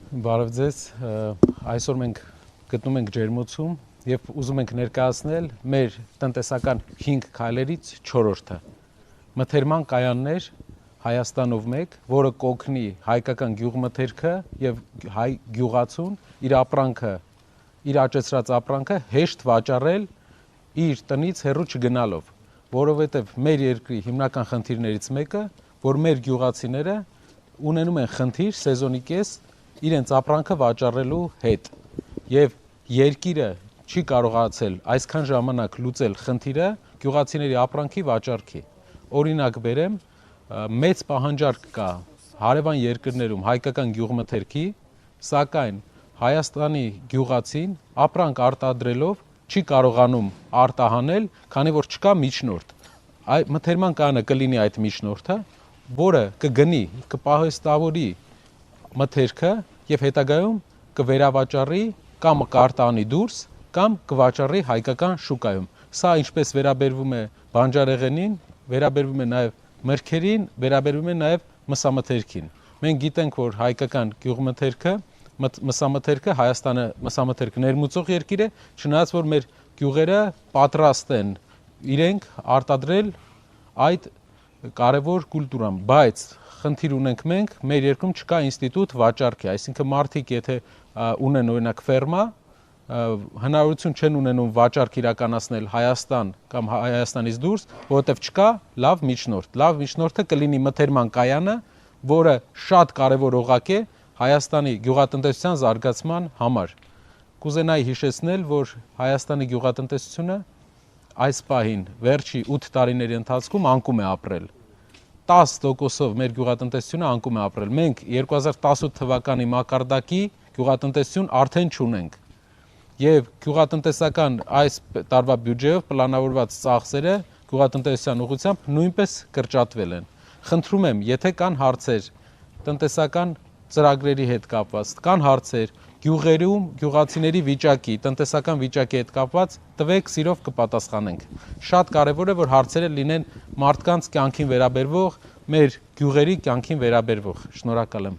Բարև ձեզ, այսօր մենք գտնում ենք ջերմոցում եւ ուզում ենք ներկայացնել մեր տնտեսական 5 քայլերից 4-րդը։ Մթերման կայաններ Հայաստանով մեկ, որը կօգնի հայկական գյուղմթերքը եւ հայ գյուղացուն իր ապրանքը, իր աճեցրած ապրանքը հեշտ վաճառել իր տնից հեռու չգնալով, որովհետեւ մեր երկրի հիմնական խնդիրներից մեկը, որ մեր գյուղացիները ունենում են խնդիր սեզոնի կես իրենց ապրանքը վաճառելու հետ եւ երկիրը չի կարողացել այսքան ժամանակ լուծել խնդիրը գյուղացիների ապրանքի վաճառքի։ Օրինակ բերեմ, մեծ պահանջարկ կա հարևան երկրներում հայկական գյուղմթերքի, սակայն Հայաստանի գյուղացին ապրանք արտադրելով չի կարողանում արտահանել, քանի որ չկա միջնորդ։ Այդ մթերման կայանը կլինի այդ միջնորդը, որը կգնի, կպահեստավորի մթերքը եւ հետագայում կվերավաճառի կամ կարտահանի դուրս կամ կվաճառի հայկական շուկայում։ Սա ինչպես վերաբերվում է բանջարեղենին, վերաբերվում է նաեւ մրգերին, վերաբերվում է նաեւ մսամթերքին։ Մենք գիտենք, որ հայկական գյուղմթերքը, մսամթերքը Հայաստանը մսամթերք ներմուծող երկիր է, չնայած որ մեր գյուղերը պատրաստ են իրենք արտադրել այդ կարևոր կուլտուրան, բայց խնդիր ունենք մենք, մեր երկրում չկա ինստիտուտ վաճառքի, այսինքն մարդիկ եթե ունեն օրինակ ֆերմա, հնարավորություն չեն ունենում վաճառք իրականացնել Հայաստան կամ Հայաստանից դուրս, որովհետև չկա լավ միջնորդ։ Լավ միջնորդը կլինի մթերման կայանը, որը շատ կարևոր օղակ է Հայաստանի գյուղատնտեսության զարգացման համար։ Կուզենայի հիշեցնել, որ Հայաստանի գյուղատնտեսությունը այս պահին վերջի 8 տարիների ընթացքում անկում է ապրել։ 10%-ով մեր գյուղատնտեսությունը անկում է ապրել։ Մենք 2018 թվականի մակարդակի գյուղատնտեսություն արդեն չունենք։ Եվ գյուղատնտեսական այս տարվա բյուջեով պլանավորված ծախսերը գյուղատնտեսության ուղղությամբ նույնպես կրճատվել են։ Խնդրում եմ, եթե կան հարցեր տնտեսական ծրագրերի հետ կապված, կան հարցեր գյուղերում գյուղացիների վիճակի, տնտեսական վիճակի հետ կապված, տվեք, սիրով կպատասխանենք։ Շատ կարևոր է, որ հարցերը լինեն մարդկանց կյանքին վերաբերվող, մեր գյուղերի կյանքին վերաբերվող։ Շնորհակալ եմ։